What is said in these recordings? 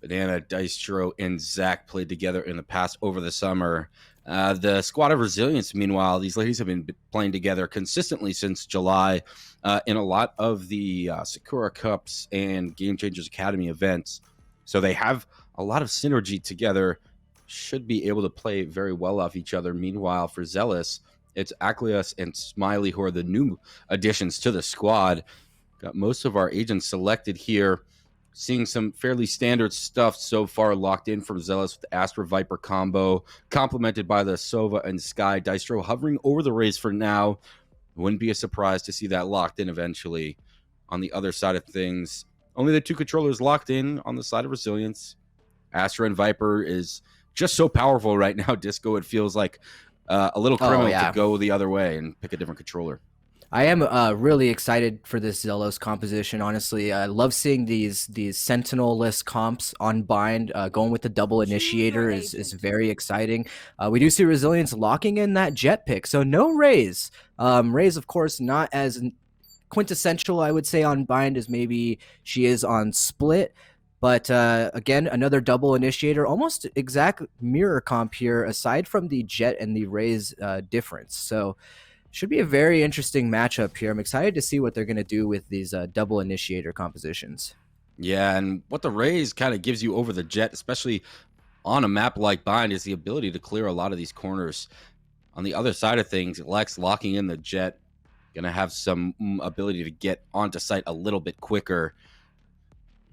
Banana, Dystro, and Zach played together in the past over the summer. The squad of Resilience, meanwhile, these ladies have been playing together consistently since July in a lot of the Sakura Cups and Game Changers Academy events. So they have a lot of synergy together, should be able to play very well off each other. Meanwhile, for Zelos, it's Aklios and Smiley who are the new additions to the squad. Got most of our agents selected here. Seeing some fairly standard stuff so far locked in from Zealous with the Astra Viper combo, complemented by the Sova and Sky. Dystro hovering over the Rays for now. Wouldn't be a surprise to see that locked in eventually. On the other side of things, only the two controllers locked in on the side of Resilience. Astra and Viper is just so powerful right now, Disco. It feels like a little criminal to go the other way and pick a different controller. I am really excited for this Zelos composition, honestly. I love seeing these Sentinel-less comps on Bind. Going with the double initiator is very exciting. We do see Resilience locking in that jet pick, so no Rays. Rays, of course, not as quintessential, I would say, on Bind as maybe she is on Split. But again, another double initiator, almost exact mirror comp here, aside from the jet and the Rays difference. So should be a very interesting matchup here. I'm excited to see what they're going to do with these double initiator compositions. Yeah, and what the Rays kind of gives you over the jet, especially on a map like Bind, is the ability to clear a lot of these corners. On the other side of things, Lex locking in the jet, going to have some ability to get onto site a little bit quicker.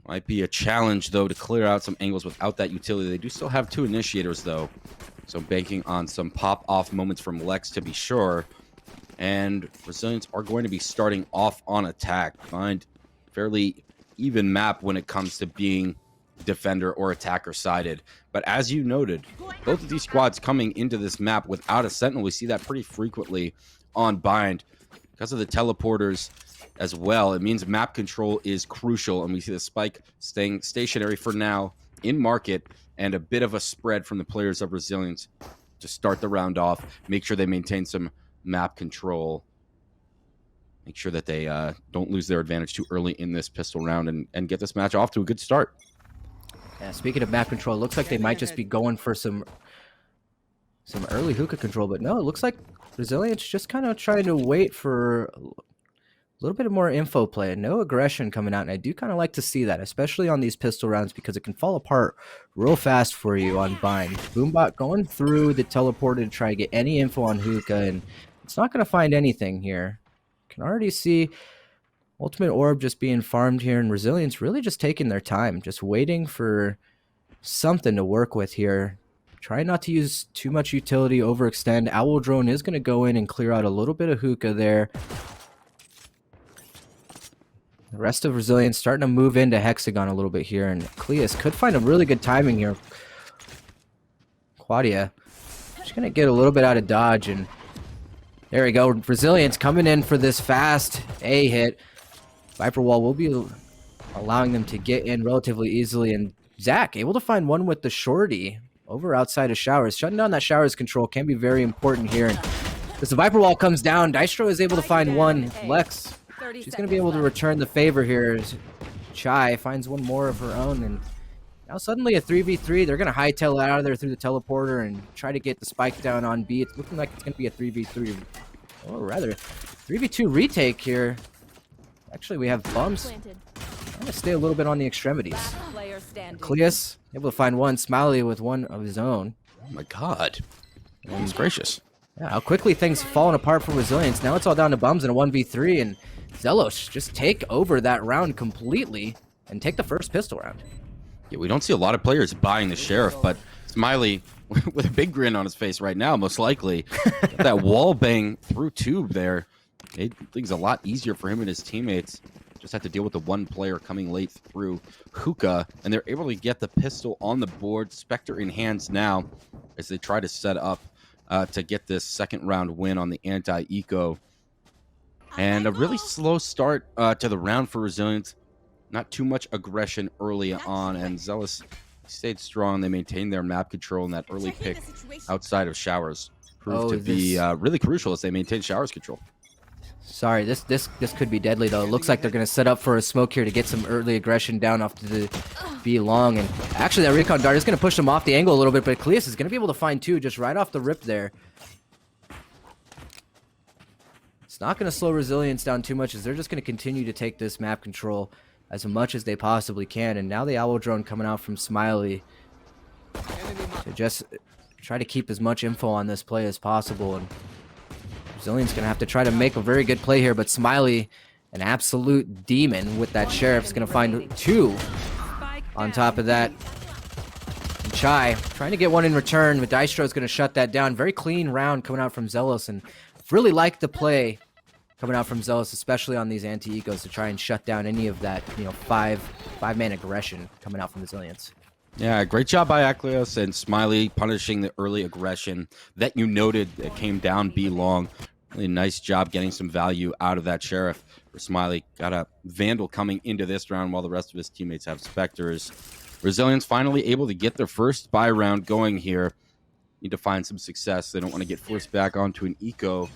Might be a challenge, though, to clear out some angles without that utility. They do still have two initiators, though, so banking on some pop-off moments from Lex to be sure. And Resilience are going to be starting off on attack. Find fairly even map when it comes to being defender or attacker sided. But as you noted, both of these squads coming into this map without a sentinel. We see that pretty frequently on Bind because of the teleporters as well. It means map control is crucial, and we see the spike staying stationary for now in market, and a bit of a spread from the players of Resilience to start the round off. Make sure they maintain some map control. Make sure that they don't lose their advantage too early in this pistol round and get this match off to a good start. Yeah, speaking of map control, it looks like they might just be going for some early hookah control, but no, it looks like Resilience just kind of trying to wait for a little bit of more info play. No aggression coming out, and I do kind of like to see that, especially on these pistol rounds, because it can fall apart real fast for you on Bind. Boombot going through the teleporter to try to get any info on hookah, and it's not going to find anything here. Can already see Ultimate Orb just being farmed here, and Resilience really just taking their time, just waiting for something to work with here. Try not to use too much utility, overextend. Owl Drone is going to go in and clear out a little bit of hookah there. The rest of Resilience starting to move into Hexagon a little bit here, and Cleus could find a really good timing here. Quadia just going to get a little bit out of dodge, and there we go. Resilience coming in for this fast A hit. Viper Wall will be allowing them to get in relatively easily, and Zach able to find one with the shorty over outside of Showers. Shutting down that Showers control can be very important here. And as the Viper Wall comes down, Dystro is able to find one. Lex, she's going to be able to return the favor here. Chai finds one more of her own, and now suddenly a 3v3. They're going to hightail it out of there through the teleporter and try to get the spike down on B. It's looking like it's going to be a 3v3, or rather 3v2 retake here. Actually, we have Bums trying to stay a little bit on the extremities. Cleus able to find one. Smiley with one of his own. Oh my god. He's gracious. Yeah, how quickly things falling apart for Resilience. Now it's all down to Bums in a 1v3, and Zelos just take over that round completely and take the first pistol round. Yeah, we don't see a lot of players buying the Sheriff, but Smiley with a big grin on his face right now, most likely. Got that wall bang through tube there. Made things a lot easier for him and his teammates. Just have to deal with the one player coming late through hookah, and they're able to get the pistol on the board. Spectre in hands now as they try to set up to get this second round win on the anti-eco. And a really slow start to the round for Resilience. Not too much aggression early on, and Zealous stayed strong. They maintained their map control, and that early pick outside of Showers proved to be really crucial as they maintained Showers control. Sorry, this could be deadly though. It looks like they're gonna set up for a smoke here to get some early aggression down off to the B long, and actually that recon dart is gonna push them off the angle a little bit, but Cleus is gonna be able to find two just right off the rip there. It's not gonna slow Resilience down too much as they're just gonna continue to take this map control as much as they possibly can, and now the Owl Drone coming out from Smiley to just try to keep as much info on this play as possible, and Resilient's gonna have to try to make a very good play here, but Smiley, an absolute demon with that Sheriff, is gonna find two on top of that. And Chai trying to get one in return, but Dystro is gonna shut that down. Very clean round coming out from Zelos, and really like the play coming out from Zelos, especially on these anti-ecos to try and shut down any of that, you know, five-man aggression coming out from Resilience. Yeah, great job by Aklios and Smiley punishing the early aggression that you noted that came down B long. Really nice job getting some value out of that Sheriff. For Smiley, got a Vandal coming into this round while the rest of his teammates have Spectres. Resilience finally able to get their first buy round going here. Need to find some success. They don't want to get forced back onto an eco.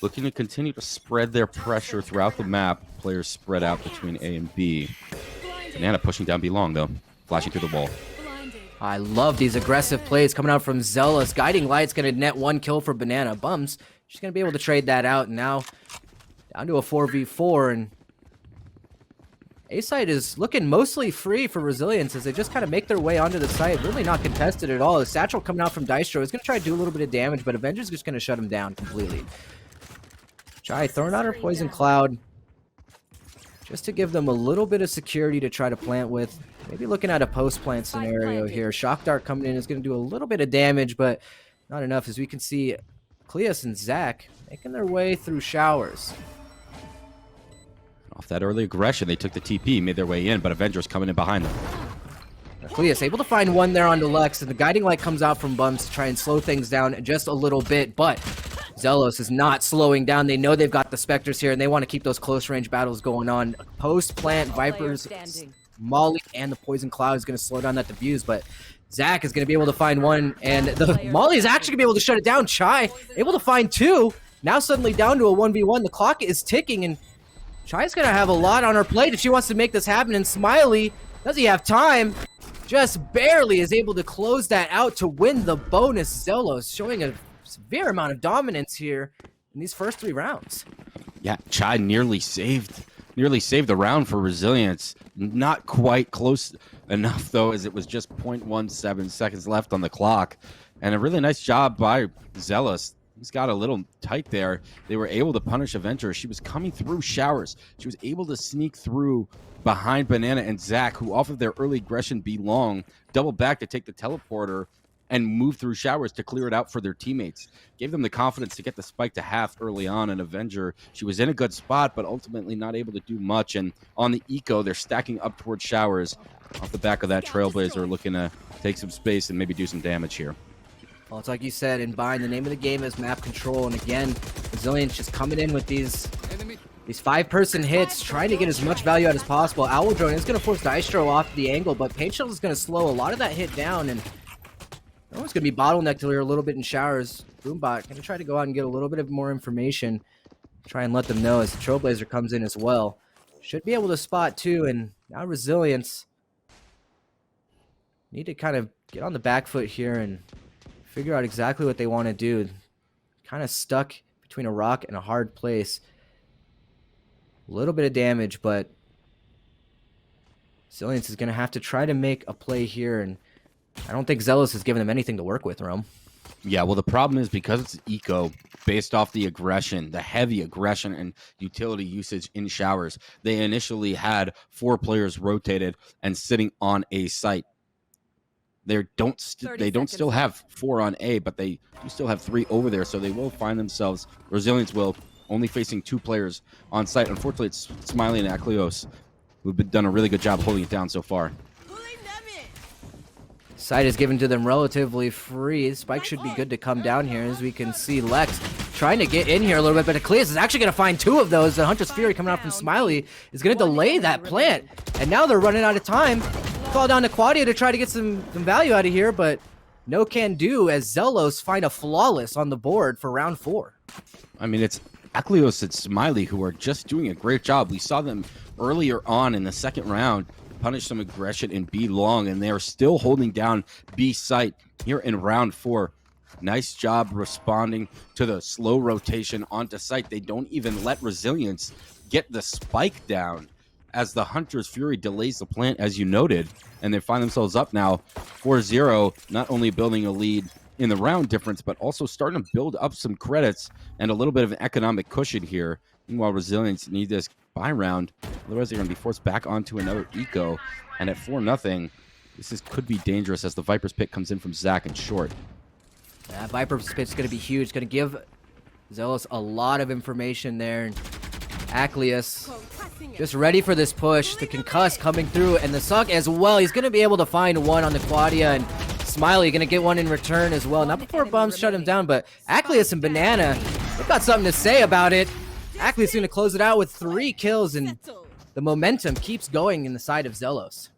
Looking to continue to spread their pressure throughout the map. Players spread out between A and B. Banana pushing down B long though. Flashing through the wall. I love these aggressive plays coming out from Zealous. Guiding Light's going to net one kill for Banana. Bums, she's going to be able to trade that out. And now down to a 4v4. And A-side is looking mostly free for Resilience as they just kind of make their way onto the site. Really not contested at all. The Satchel coming out from Dystro is going to try to do a little bit of damage, but Avenger's just going to shut him down completely. Chai throwing out her Poison Cloud just to give them a little bit of security to try to plant with. Maybe looking at a post-plant scenario here. Shock Dart coming in is going to do a little bit of damage, but not enough. As we can see, Cleus and Zach making their way through showers. Off that early aggression, they took the TP, made their way in, but Avengers coming in behind them. Cleus able to find one there onto Lex, and the Guiding Light comes out from Bums to try and slow things down just a little bit, but Zelos is not slowing down. They know they've got the Spectres here, and they want to keep those close-range battles going on. Post-plant, Vipers, Molly, and the Poison Cloud is going to slow down that diffuse, but Zach is going to be able to find one, and the Molly is actually going to be able to shut it down. Chai able to find two. Now suddenly down to a 1v1. The clock is ticking, and Chai's going to have a lot on her plate if she wants to make this happen, and Smiley, does he have time? Just barely is able to close that out to win the bonus. Zelos showing a severe amount of dominance here in these first three rounds. Yeah, Chai nearly saved the round for Resilience. Not quite close enough though, as it was just 0.17 seconds left on the clock. And a really nice job by Zealous. He's got a little tight there. They were able to punish Avenger. She was coming through showers. She was able to sneak through behind Banana and Zach, who off of their early aggression B long, doubled back to take the teleporter and move through showers to clear it out for their teammates. Gave them the confidence to get the spike to half early on. And Avenger, she was in a good spot, but ultimately not able to do much. And on the eco, they're stacking up towards showers off the back of that Trailblazer, looking to take some space and maybe do some damage here. Well, it's like you said, in Bind, the name of the game is map control. And again, Resilience just coming in with these five-person hits, trying to get as much value out as possible. Owl Drone is going to force Dystro off the angle, but Paint Shield is going to slow a lot of that hit down, and no one's going to be bottlenecked here a little bit in showers. Boombot going to try to go out and get a little bit of more information, try and let them know as the Trailblazer comes in as well. Should be able to spot too, and now Resilience need to kind of get on the back foot here and figure out exactly what they want to do. Kind of stuck between a rock and a hard place. A little bit of damage, but Resilience is going to have to try to make a play here, and I don't think Zealous has given them anything to work with, Rome. Yeah, well, the problem is because it's eco, based off the aggression, the heavy aggression and utility usage in showers, they initially had 4 players rotated and sitting on a site. They don't still have 4 on A, but they do still have 3 over there, so they will find themselves, Resilience will, only facing 2 players on site. Unfortunately, it's Smiley and Aklios who've done a really good job holding it down so far. Site is given to them relatively free. Spike should be good to come down here, as we can see Lex trying to get in here a little bit, but Cleus is actually going to find 2 of those. The Hunter's Fury coming out from Smiley is going to delay that plant, and now they're running out of time. Fall down to Quadia to try to get some value out of here, but no can do as Zelos find a flawless on the board for round 4. I mean, it's Aklios and Smiley, who are just doing a great job. We saw them earlier on in the second round punish some aggression in B long, and they are still holding down B site here in round 4. Nice job responding to the slow rotation onto site. They don't even let Resilience get the spike down as the Hunter's Fury delays the plant, as you noted, and they find themselves up now 4-0, not only building a lead in the round difference, but also starting to build up some credits and a little bit of an economic cushion here. Meanwhile, Resilience need this buy round, otherwise they're going to be forced back onto another eco, and at 4-0, this could be dangerous as the Viper's pick comes in from Zach and short. That Viper's pick is going to be huge. It's going to give Zelos a lot of information there. Aklios just ready for this push. The concuss coming through, and the suck as well. He's going to be able to find one on the Quadia, and Smiley going to get one in return as well. Not before Bums shut him down, but Aklios and Banana, they've got something to say about it. Aklios going to close it out with 3 kills, and the momentum keeps going in the side of Zelos.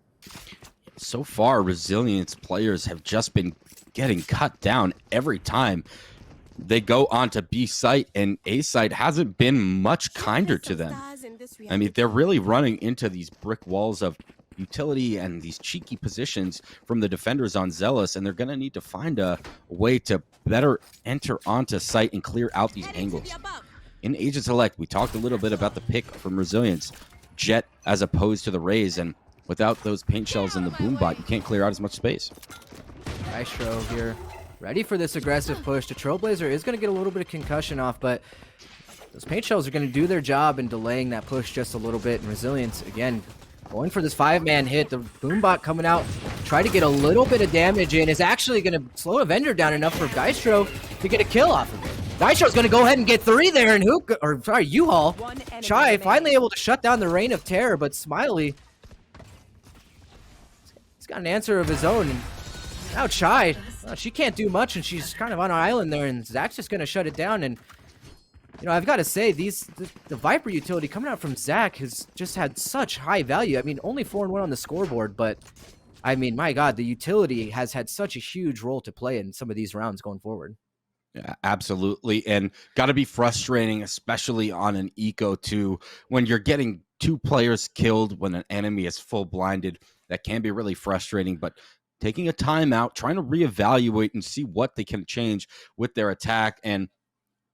So far, Resilience players have just been getting cut down every time they go onto B site, and A site hasn't been much kinder to them. I mean, they're really running into these brick walls of utility and these cheeky positions from the defenders on Zealous, and they're going to need to find a way to better enter onto site and clear out these angles. In Agent Select, we talked a little bit about the pick from Resilience, Jet as opposed to the Raze, and without those paint shells and the boom bot, you can't clear out as much space. Maestro here, ready for this aggressive push. The Trailblazer is going to get a little bit of concussion off, but those paint shells are going to do their job in delaying that push just a little bit. And Resilience, again, going for this 5-man hit. The Boombot coming out, try to get a little bit of damage in, is actually going to slow Avenger down enough for Dystro to get a kill off of it. Dystro's going to go ahead and get 3 there, and U-Haul. Chai finally able to shut down the Reign of Terror, but Smiley, he's got an answer of his own. And now Chai, she can't do much, and she's kind of on an island there, and Zach's just going to shut it down. And you know, I've got to say, the Viper utility coming out from Zach has just had such high value. I mean, only 4-1 on the scoreboard, but I mean, my God, the utility has had such a huge role to play in some of these rounds going forward. Yeah, absolutely, and got to be frustrating, especially on an eco too, when you're getting 2 players killed when an enemy is full blinded. That can be really frustrating, but taking a timeout, trying to reevaluate and see what they can change with their attack. And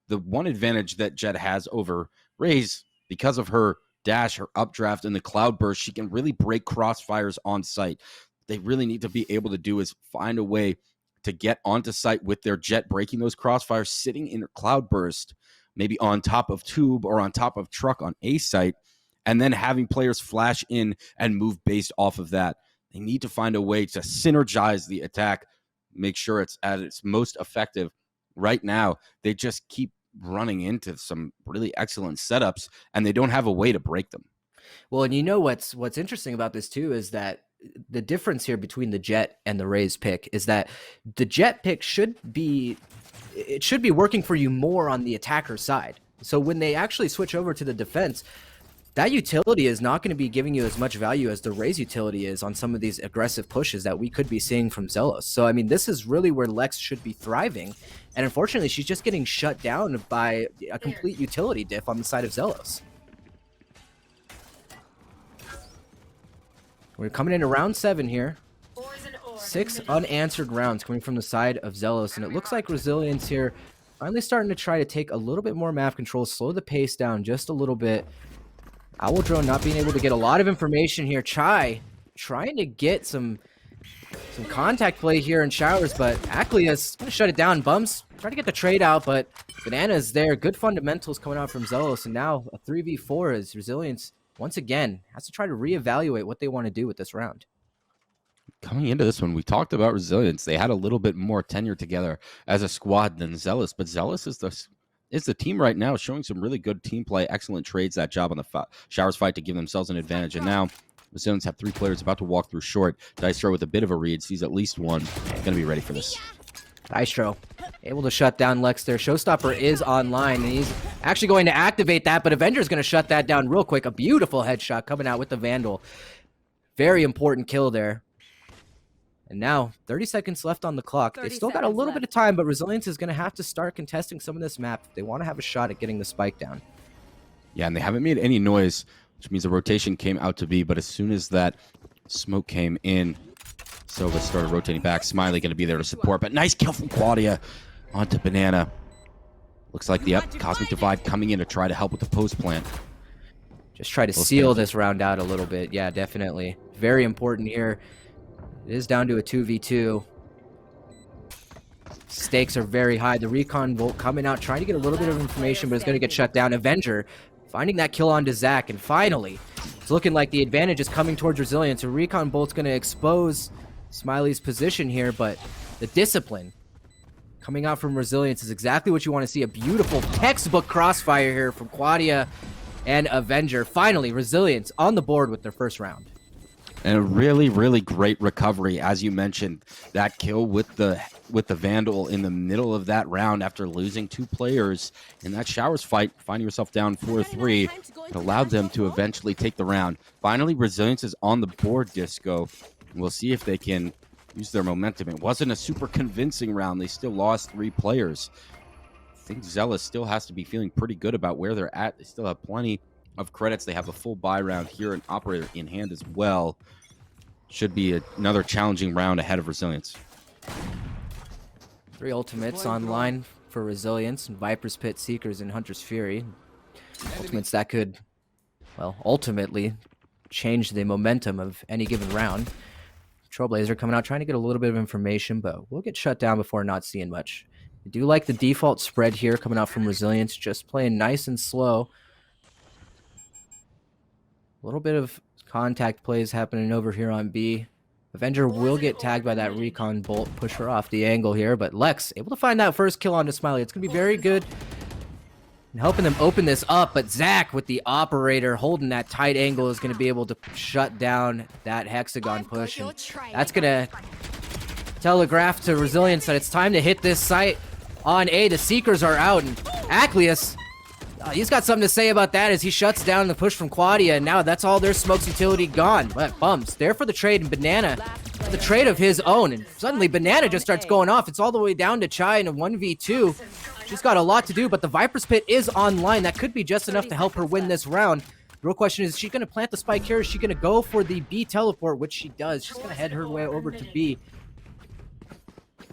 the one advantage that Jet has over Raze, because of her dash, her updraft, and the cloud burst, she can really break crossfires on site. They really need to be able to do is find a way to get onto site with their Jet breaking those crossfires, sitting in her cloud burst, maybe on top of tube or on top of truck on A site, and then having players flash in and move based off of that. They need to find a way to synergize the attack, make sure it's at its most effective. Right now, they just keep running into some really excellent setups, and they don't have a way to break them. Well, and you know what's interesting about this too is that the difference here between the Jet and the Raze pick is that the Jet pick should be working for you more on the attacker side. So when they actually switch over to the defense, that utility is not going to be giving you as much value as the Raze utility is on some of these aggressive pushes that we could be seeing from Zelos. So, I mean, this is really where Lex should be thriving. And unfortunately, she's just getting shut down by a complete utility diff on the side of Zelos. We're coming into round 7 here. 6 unanswered rounds coming from the side of Zelos. And it looks like Resilience here finally starting to try to take a little bit more map control, slow the pace down just a little bit. Owl Drone not being able to get a lot of information here. Chai trying to get some contact play here in showers, but Aklios going to shut it down. Bums try to get the trade out, but Banana is there. Good fundamentals coming out from Zelos, and now a 3v4 as Resilience once again has to try to reevaluate what they want to do with this round. Coming into this one, we talked about Resilience. They had a little bit more tenure together as a squad than Zealous, but Zealous is the team right now showing some really good team play, excellent trades, that job on the Showers fight to give themselves an advantage. And now Resilience have 3 players about to walk through short. Dystro with a bit of a read, sees at least one. Going to be ready for this. Dystro able to shut down Lex there. Showstopper is online, and he's actually going to activate that, but Avenger's going to shut that down real quick. A beautiful headshot coming out with the Vandal. Very important kill there. And now 30 seconds left on the clock. They still got a little bit of time, but Resilience is going to have to start contesting some of this map if they want to have a shot at getting the spike down. Yeah, and they haven't made any noise, which means the rotation came out to be. But as soon as that smoke came in, Silva started rotating back. Smiley going to be there to support. But nice kill from Quadia onto Banana. Looks like the Cosmic Divide coming in to try to help with the post plant. Just try to seal this round out a little bit. Yeah, definitely. Very important here. It is down to a 2v2. Stakes are very high. The Recon Bolt coming out, trying to get a little bit of information, but it's going to get shut down. Avenger finding that kill onto Zach, and finally, it's looking like the advantage is coming towards Resilience. A Recon Bolt's going to expose Smiley's position here, but the discipline coming out from Resilience is exactly what you want to see. A beautiful textbook crossfire here from Quadia and Avenger. Finally, Resilience on the board with their first round. And a really, really great recovery, as you mentioned. That kill with the Vandal in the middle of that round after losing 2 players in that Showers fight, finding yourself down 4-3. It allowed them to eventually take the round. Finally, Resilience is on the board, Disco. And we'll see if they can use their momentum. It wasn't a super convincing round. They still lost 3 players. I think Zelos still has to be feeling pretty good about where they're at. They still have plenty of credits. They have a full buy round here, an operator in hand as well. Should be another challenging round ahead of Resilience. 3 ultimates online for Resilience, Viper's Pit, Seekers, and Hunter's Fury. Ultimates that could, well, ultimately change the momentum of any given round. Trailblazer coming out trying to get a little bit of information, but we'll get shut down before not seeing much. I do like the default spread here coming out from Resilience, just playing nice and slow. A little bit of contact plays happening over here on B. Avenger will get tagged by that Recon Bolt, push her off the angle here, but Lex able to find that first kill onto Smiley. It's going to be very good in helping them open this up, but Zach with the operator holding that tight angle is going to be able to shut down that Hexagon push. And that's going to telegraph to Resilience that it's time to hit this site on A. The Seekers are out, and Acleus, he's got something to say about that as he shuts down the push from Quadia, and now that's all their smokes utility gone. But Bums there for the trade, and Banana, the trade of his own, and suddenly Banana just starts going off. It's all the way down to Chai in a 1v2. She's got a lot to do, but the Viper's Pit is online. That could be just enough to help her win this round. The real question is she going to plant the spike here? Is she going to go for the B teleport, which she does? She's going to head her way over to B.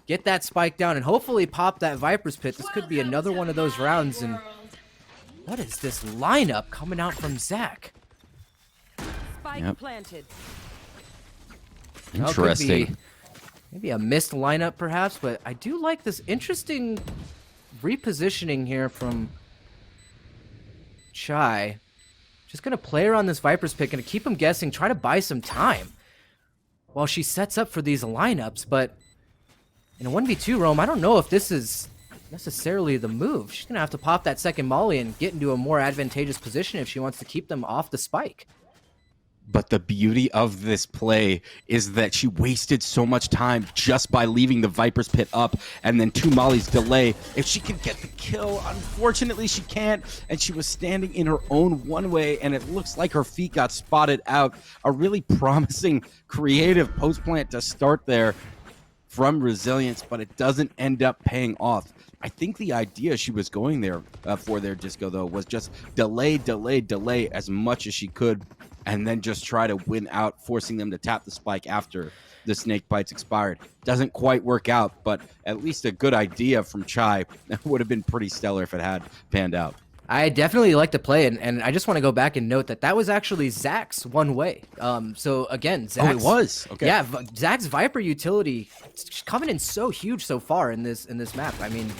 Get that spike down and hopefully pop that Viper's Pit. This could be another one of those rounds. And what is this lineup coming out from Zach? Spike planted. Interesting. Maybe a missed lineup perhaps, but I do like this interesting repositioning here from Chai. Just going to play her on this Viper's Pit, going to keep him guessing, try to buy some time while she sets up for these lineups. But in a 1v2 roam, I don't know if this is necessarily the move. She's going to have to pop that second molly and get into a more advantageous position if she wants to keep them off the spike. But the beauty of this play is that she wasted so much time just by leaving the Viper's Pit up and then 2 mollies delay. If she can get the kill, unfortunately she can't. And she was standing in her own one way, and it looks like her feet got spotted out. A really promising, creative post plant to start there from Resilience, but it doesn't end up paying off. I think the idea she was going there for their Disco, though, was just delay as much as she could, and then just try to win out, forcing them to tap the spike after the snake bites expired. Doesn't quite work out, but at least a good idea from Chai. That would have been pretty stellar if it had panned out. I definitely like the play, and I just want to go back and note that that was actually Zach's one way. So again, Zach's, oh, it was? Okay. Yeah, Zach's Viper utility coming in so huge so far in this map. I mean,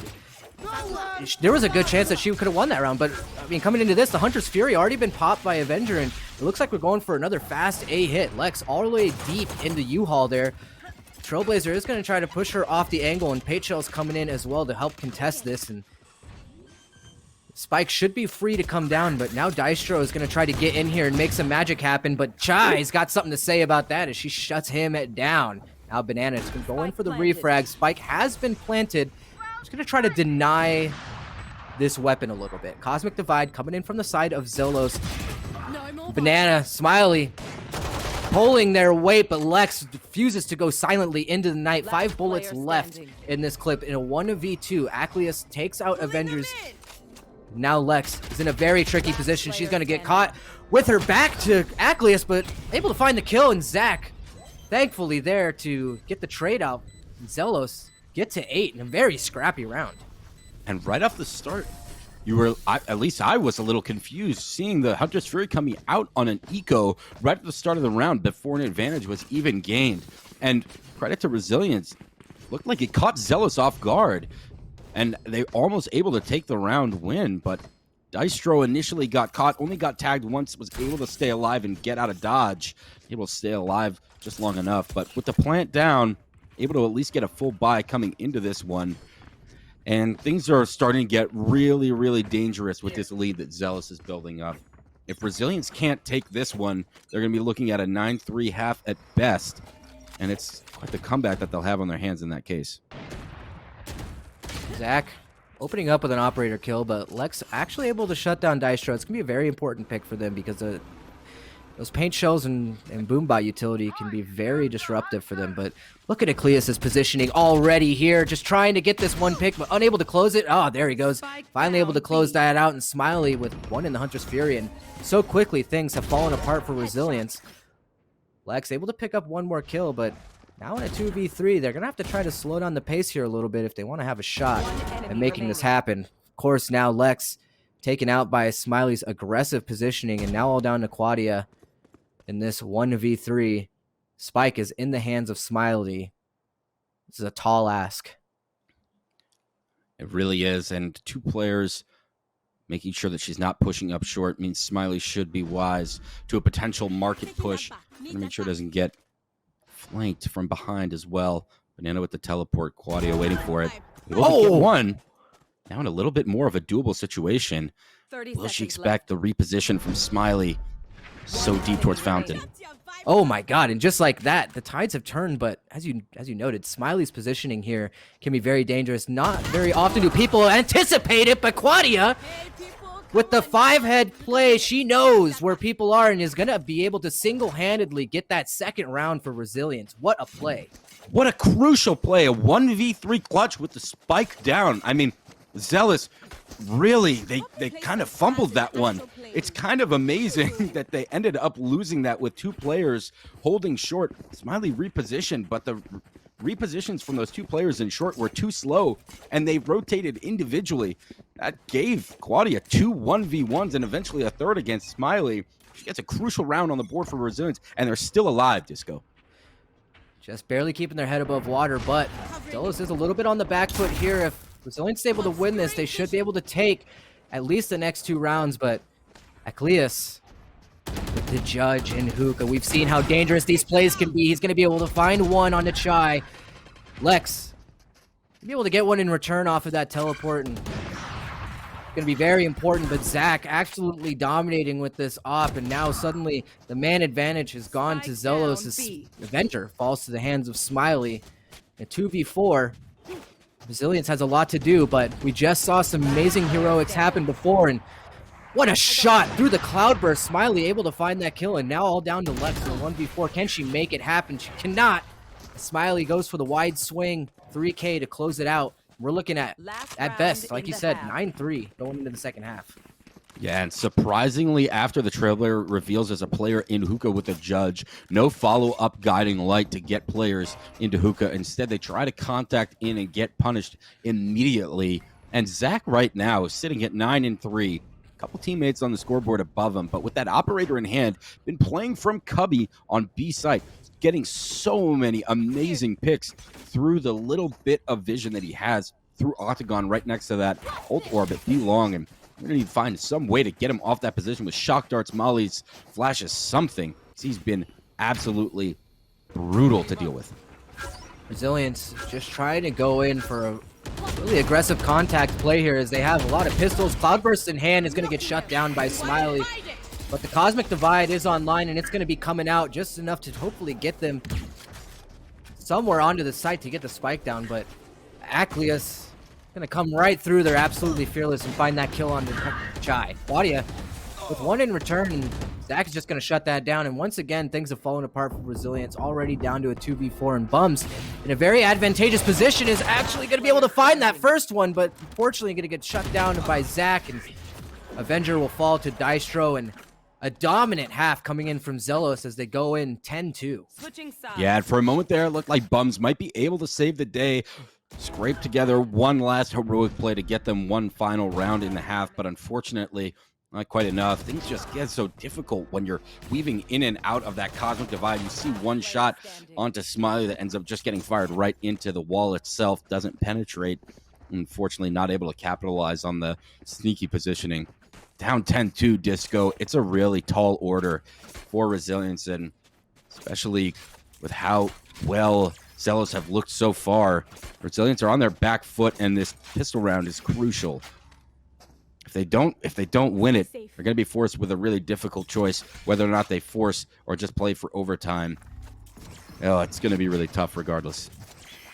there was a good chance that she could have won that round, but I mean, coming into this, the Hunter's Fury already been popped by Avenger, and it looks like we're going for another fast A hit. Lex all the way deep into U-Haul there. Trailblazer is going to try to push her off the angle, and Paychell's coming in as well to help contest this, and Spike should be free to come down, but now Dystro is going to try to get in here and make some magic happen, but Chai's got something to say about that as she shuts him down. Now Banana is going to go in for the refrag. Spike has been planted. He's going to try to deny this weapon a little bit. Cosmic Divide coming in from the side of Zelos. Banana, Smiley. pulling their weight, but Lex refuses to go silently into the night. 5 bullets player left standing. in this clip. In a 1v2, Acleus takes out Avengers. Now Lex is in a very tricky position. She's going to get caught with her back to Acleus, but able to find the kill, and Zach thankfully there to get the trade out. Zelos get to 8 in a very scrappy round. And right off the start, at least I was a little confused seeing the Hunter's Fury coming out on an eco right at the start of the round before an advantage was even gained. And credit to Resilience, looked like it caught Zelos off guard. And they almost able to take the round win, but Dystro initially got caught, only got tagged once, was able to stay alive and get out of dodge. Able to stay alive just long enough, but with the plant down, able to at least get a full buy coming into this one. And things are starting to get really, really dangerous with this lead that Zelos is building up. If Resilience can't take this one, they're going to be looking at a 9-3 half at best. And it's quite the comeback that they'll have on their hands in that case. Zach opening up with an operator kill, but Lex actually able to shut down Dystro. It's going to be a very important pick for them because those paint shells and boombot utility can be very disruptive for them. But look at Acleus' positioning already here, just trying to get this one pick, but unable to close it. Oh, there he goes. Finally able to close that out, and Smiley with one in the Hunter's Fury. And so quickly things have fallen apart for Resilience. Lex able to pick up one more kill, but now in a 2v3, they're going to have to try to slow down the pace here a little bit if they want to have a shot at making this happen. Of course, now Lex taken out by Smiley's aggressive positioning, and now all down to Quadia in this 1v3. Spike is in the hands of Smiley. This is a tall ask. It really is, and 2 players making sure that she's not pushing up short means Smiley should be wise to a potential market push and make sure it doesn't get flanked from behind as well. Banana with the teleport, Quadia waiting for it. Will get one. Now in a little bit more of a doable situation. Will she expect the reposition from Smiley so deep towards Fountain? Oh my god, and just like that, the tides have turned, but as you noted, Smiley's positioning here can be very dangerous. Not very often do people anticipate it, but Quadia, with the 5-head play, she knows where people are and is going to be able to single-handedly get that second round for Resilience. What a play. What a crucial play, a 1v3 clutch with the spike down. I mean, Zealous, really, they kind of fumbled that one. It's kind of amazing that they ended up losing that with 2 players holding short. Smiley repositioned, but the repositions from those 2 players in short were too slow, and they rotated individually. That gave Quadia 2 1v1s and eventually a third against Smiley. She gets a crucial round on the board for Resilience, and they're still alive, Disco. Just barely keeping their head above water, but Zelos is a little bit on the back foot here. If Resilience is able to win this, they should be able to take at least the next 2 rounds, but Acleus with the Judge and Hookah. We've seen how dangerous these plays can be. He's going to be able to find one on the Chai. Lex be able to get one in return off of that teleport, and it's going to be very important, but Zach absolutely dominating with this op, and now suddenly the man advantage has gone to Zelos' Avenger. Falls to the hands of Smiley. A 2v4. Resilience has a lot to do, but we just saw some amazing heroics happen before, and what a shot through the cloudburst. Smiley able to find that kill, and now all down to Lex in 1v4. Can she make it happen? She cannot. Smiley goes for the wide swing, 3K to close it out. We're looking at best, like you said, 9-3 going into the second half. Yeah, and surprisingly, after the Trailblazer reveals as a player in Hookah with a Judge, no follow-up guiding light to get players into Hookah. Instead, they try to contact in and get punished immediately. And Zach right now is sitting at 9-3. Couple teammates on the scoreboard above him, but with that operator in hand, been playing from Cubby on B site, getting so many amazing picks through the little bit of vision that he has through Octagon right next to that ult orb at B long, and we're gonna need to find some way to get him off that position with shock darts, mollies, flashes, something. He's been absolutely brutal to deal with. Resilience just trying to go in for a really aggressive contact play here as they have a lot of pistols. Cloudburst in hand is going to get shut down by Smiley. But the Cosmic Divide is online, and it's going to be coming out just enough to hopefully get them somewhere onto the site to get the spike down. But Acleus going to come right through. They're absolutely fearless and find that kill on the Chai. Quadia with one in return, and Zach is just going to shut that down. And once again, things have fallen apart for Resilience, already down to a 2v4, and Bums in a very advantageous position is actually going to be able to find that first one, but unfortunately going to get shut down by Zach, and Avenger will fall to Dystro, and a dominant half coming in from Zelos as they go in 10-2. Switching sides. Yeah, and for a moment there, it looked like Bums might be able to save the day. Scrape together one last heroic play to get them one final round in the half, but unfortunately, not quite enough. Things just get so difficult when you're weaving in and out of that cosmic divide. You see one shot onto Smiley that ends up just getting fired right into the wall itself, doesn't penetrate. Unfortunately, not able to capitalize on the sneaky positioning. Down 10-2 Disco. It's a really tall order for Resilience, and especially with how well Zelos have looked so far. Resilience are on their back foot, and this pistol round is crucial. If they don't win it, they're going to be forced with a really difficult choice, whether or not they force or just play for overtime. Oh, it's going to be really tough regardless.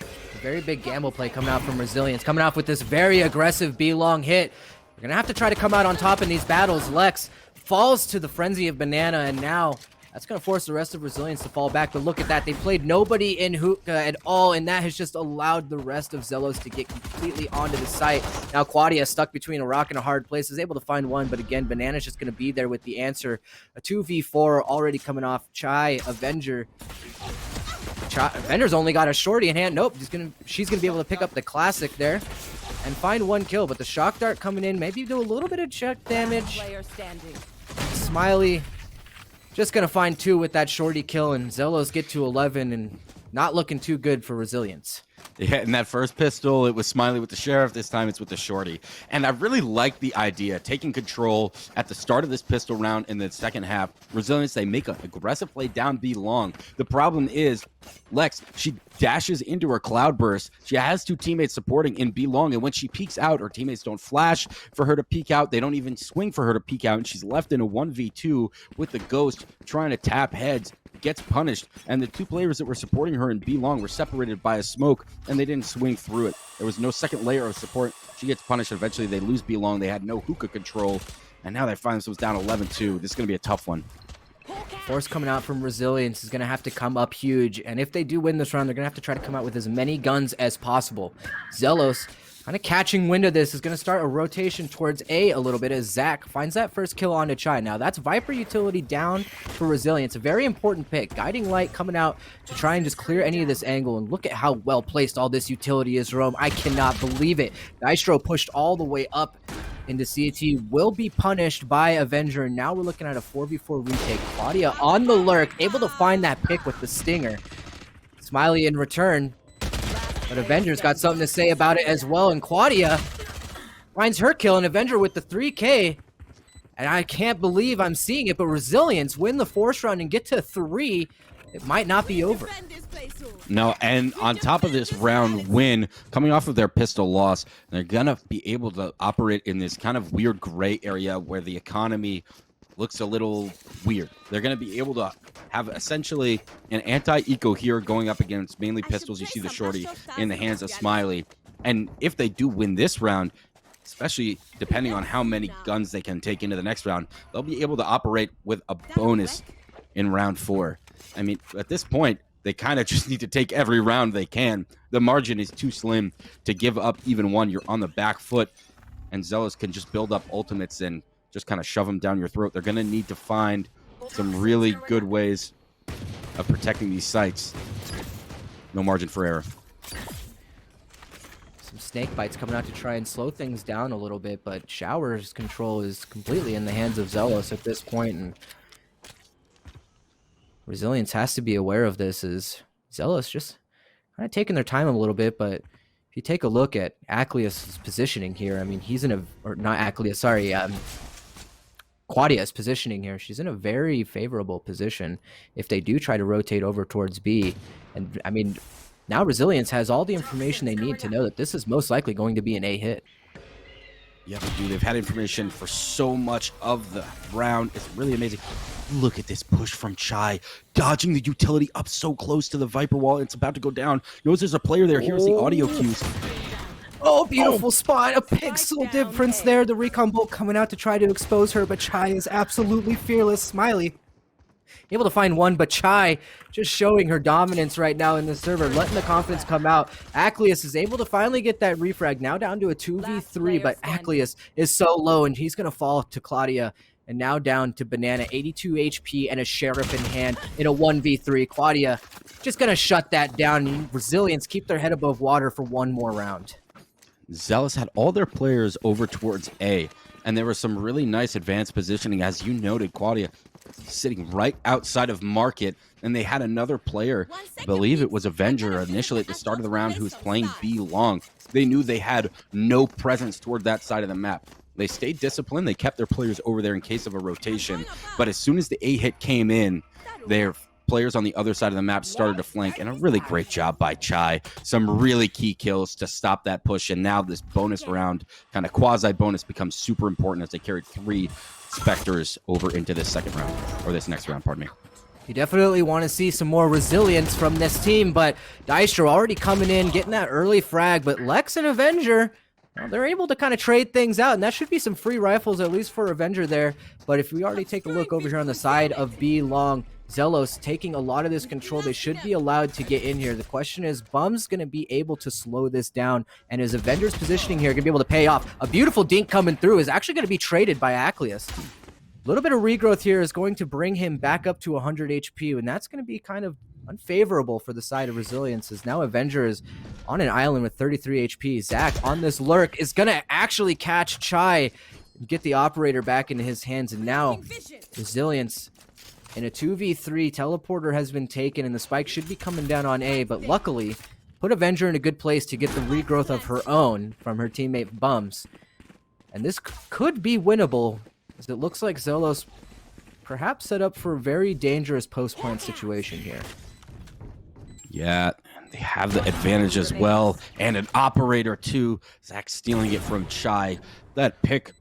A very big gamble play coming out from Resilience, coming off with this very aggressive B-long hit. We're going to have to try to come out on top in these battles. Lex falls to the frenzy of Banana, and now that's going to force the rest of Resilience to fall back. But look at that. They played nobody in hookah at all, and that has just allowed the rest of Zelos to get completely onto the site. Now Quadia, stuck between a rock and a hard place, is able to find one, but again, Banana's just going to be there with the answer. A 2v4 already coming off Chai, Avenger. Avenger's only got a shorty in hand. Nope, she's going to be able to pick up the classic there and find one kill, but the shock dart coming in, maybe do a little bit of check damage. Player standing. Smiley just gonna find 2 with that shorty kill, and Zelos get to 11, and not looking too good for Resilience. Yeah, in that first pistol, it was Smiley with the Sheriff. This time it's with the Shorty. And I really like the idea, taking control at the start of this pistol round in the second half. Resilience, they make an aggressive play down B long. The problem is, Lex, she dashes into her Cloudburst. She has 2 teammates supporting in B long, and when she peeks out, her teammates don't flash for her to peek out. They don't even swing for her to peek out, and she's left in a 1v2 with the Ghost trying to tap heads. Gets punished, and the 2 players that were supporting her in B long were separated by a smoke, and they didn't swing through it. There was no second layer of support. She gets punished. Eventually, they lose B long. They had no hookah control, and now they find themselves down 11-2. This is going to be a tough one. Force coming out from Resilience is going to have to come up huge, and if they do win this round, they're going to have to try to come out with as many guns as possible. Zelos, kind of catching wind of this, is going to start a rotation towards A little bit as Zach finds that first kill onto Chai. Now, that's Viper utility down for Resilience. A very important pick. Guiding Light coming out to try and just clear any of this angle, and look at how well placed all this utility is, Rome. I cannot believe it. Dystro pushed all the way up into CT, will be punished by Avenger. Now we're looking at a 4v4 retake. Claudia on the lurk, able to find that pick with the stinger. Smiley in return, but Avenger's got something to say about it as well, and Claudia finds her kill, and Avenger with the 3K. And I can't believe I'm seeing it, but Resilience win the 4th round and get to 3. It might not be over. No, and on top of this round win, coming off of their pistol loss, they're going to be able to operate in this kind of weird gray area where the economy looks a little weird. They're going to be able to have essentially an anti-eco here going up against mainly pistols. You see the Shorty in the hands of Smiley. And if they do win this round, especially depending on how many guns they can take into the next round, they'll be able to operate with a bonus in round 4. I mean, at this point, they kind of just need to take every round they can. The margin is too slim to give up even one. You're on the back foot, and Zelos can just build up ultimates and just kind of shove them down your throat. They're going to need to find some really good ways of protecting these sites. No margin for error. Some snake bites coming out to try and slow things down a little bit, but Shower's control is completely in the hands of Zelos at this point, and Resilience has to be aware of this, as Zelos just kind of taking their time a little bit. But if you take a look at Acleus' positioning here, I mean, he's in a, or not Acleus, sorry, Quadia's positioning here, she's in a very favorable position if they do try to rotate over towards B. And I mean, now Resilience has all the information they need to know that this is most likely going to be an A hit. Yeah, they do. They've had information for so much of the round. It's really amazing. Look at this push from Chai, dodging the utility up so close to the Viper wall. It's about to go down. Knows there's a player there. Here's the audio cues. Oh, beautiful spot. A pixel Spike down difference A. there. The recon bolt coming out to try to expose her, but Chai is absolutely fearless. Smiley able to find one, but Chai just showing her dominance right now in the server, letting the confidence come out. Acleus is able to finally get that refrag, now down to a 2v3, but Acleus is so low, and he's going to fall to Claudia. And now down to Banana, 82 HP and a Sheriff in hand in a 1v3. Claudia just going to shut that down. Resilience keep their head above water for one more round. Zelos had all their players over towards A, and there was some really nice advanced positioning. As you noted, Claudia sitting right outside of Market, and they had another player, I believe it was Avenger, initially at the start of the round, who was playing B long. They knew they had no presence toward that side of the map. They stayed disciplined. They kept their players over there in case of a rotation. But as soon as the A hit came in, their players on the other side of the map started to flank, and a really great job by Chai. Some really key kills to stop that push, and now this bonus round, kind of quasi-bonus, becomes super important as they carried 3 Spectres over into this second round, or this next round, pardon me. You definitely want to see some more resilience from this team, but Dystro already coming in, getting that early frag, but Lex and Avenger, well, they're able to kind of trade things out, and that should be some free rifles, at least for Avenger there. But if we already take a look over here on the side of B long, Zelos taking a lot of this control. They should be allowed to get in here. The question is, Bum's going to be able to slow this down, and is Avenger's positioning here going to be able to pay off? A beautiful dink coming through is actually going to be traded by Acleus. A little bit of regrowth here is going to bring him back up to 100 HP, and that's going to be kind of unfavorable for the side of Resilience, as now Avenger is on an island with 33 HP. Zach on this lurk is going to actually catch Chai and get the operator back into his hands, and now Resilience in a 2v3, teleporter has been taken, and the spike should be coming down on A, but luckily put Avenger in a good place to get the regrowth of her own from her teammate Bums. And this could be winnable, as it looks like Zelos perhaps set up for a very dangerous post-plant situation here. Yeah, they have the advantage as well, and an operator too. Zach stealing it from Chai. That pick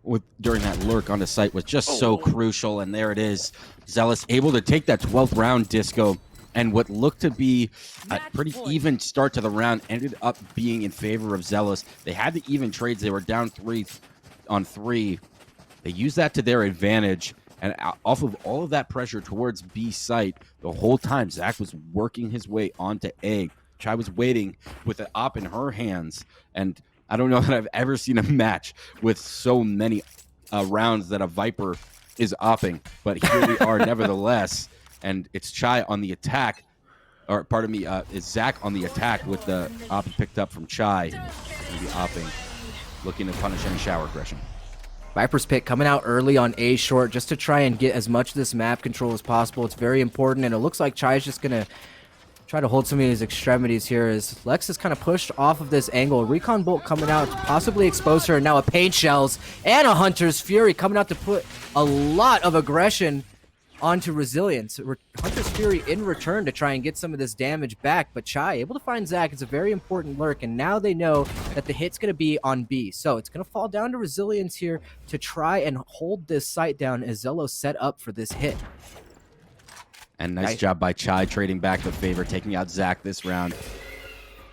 during that lurk on the site was just so crucial, and there it is. Zealous able to take that 12th round, Disco, and what looked to be a pretty even start to the round ended up being in favor of Zealous. They had the even trades. They were down 3 on 3. They used that to their advantage, and off of all of that pressure towards B site, the whole time Zach was working his way onto A. Chai was waiting with the op in her hands, and I don't know that I've ever seen a match with so many rounds that a Viper is opping, but here we are nevertheless, and it's Chai on the attack, or pardon me, is Zach on the attack with the op picked up from Chai, maybe opping, looking to punish any shower aggression. Viper's pick coming out early on A short just to try and get as much of this map control as possible. It's very important, and it looks like Chai is just going to try to hold some of his extremities here as Lex is kind of pushed off of this angle. Recon Bolt coming out to possibly expose her, and now a Paint Shells and a Hunter's Fury coming out to put a lot of aggression onto Resilience. Hunter's Fury in return to try and get some of this damage back, but Chai able to find Zach. It's a very important lurk, and now they know that the hit's going to be on B. So it's going to fall down to Resilience here to try and hold this site down as Zelos set up for this hit. And nice job by Chai trading back the favor, taking out Zach this round.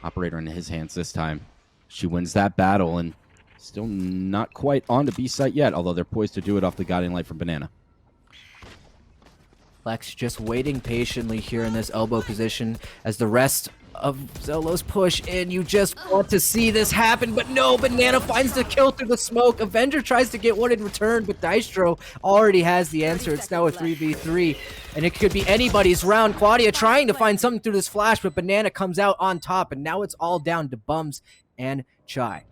Operator in his hands this time. She wins that battle, and still not quite on to B site yet, although they're poised to do it off the Guiding Light from Banana. Lex just waiting patiently here in this elbow position as the rest of Zelos push in. You just want to see this happen, but no, Banana finds the kill through the smoke. Avenger tries to get one in return, but Dystro already has the answer. It's now a 3v3, and it could be anybody's round. Claudia trying to find something through this flash, but Banana comes out on top, and now it's all down to Bums and Chai.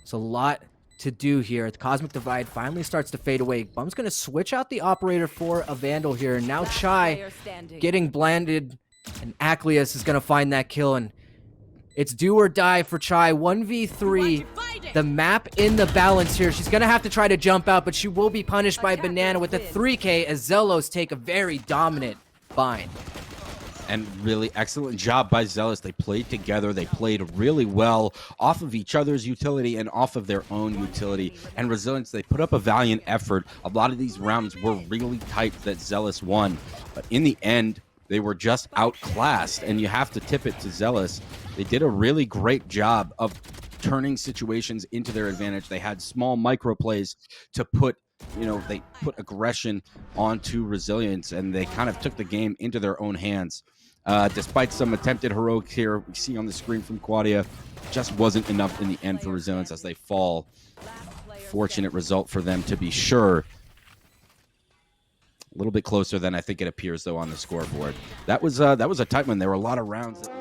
It's a lot to do here. The Cosmic Divide finally starts to fade away. Bum's going to switch out the operator for a Vandal here, and now Chai getting blanded, and Acleus is going to find that kill, and it's do or die for Chai. 1v3, the map in the balance here. She's going to have to try to jump out, but she will be punished by Banana with a 3K as Zelos take a very dominant bind. And really excellent job by Zealous. They played together. They played really well off of each other's utility and off of their own utility. And Resilience, they put up a valiant effort. A lot of these rounds were really tight that Zealous won. But in the end, They were just outclassed, and you have to tip it to Zelos. They did a really great job of turning situations into their advantage. They had small micro plays to put, they put aggression onto Resilience, and they kind of took the game into their own hands. Despite some attempted heroics here, we see on the screen from Quadia, just wasn't enough in the end for Resilience as they fall. Fortunate result for them, to be sure. A little bit closer than I think it appears, though, on the scoreboard. That was a tight one. There were a lot of rounds that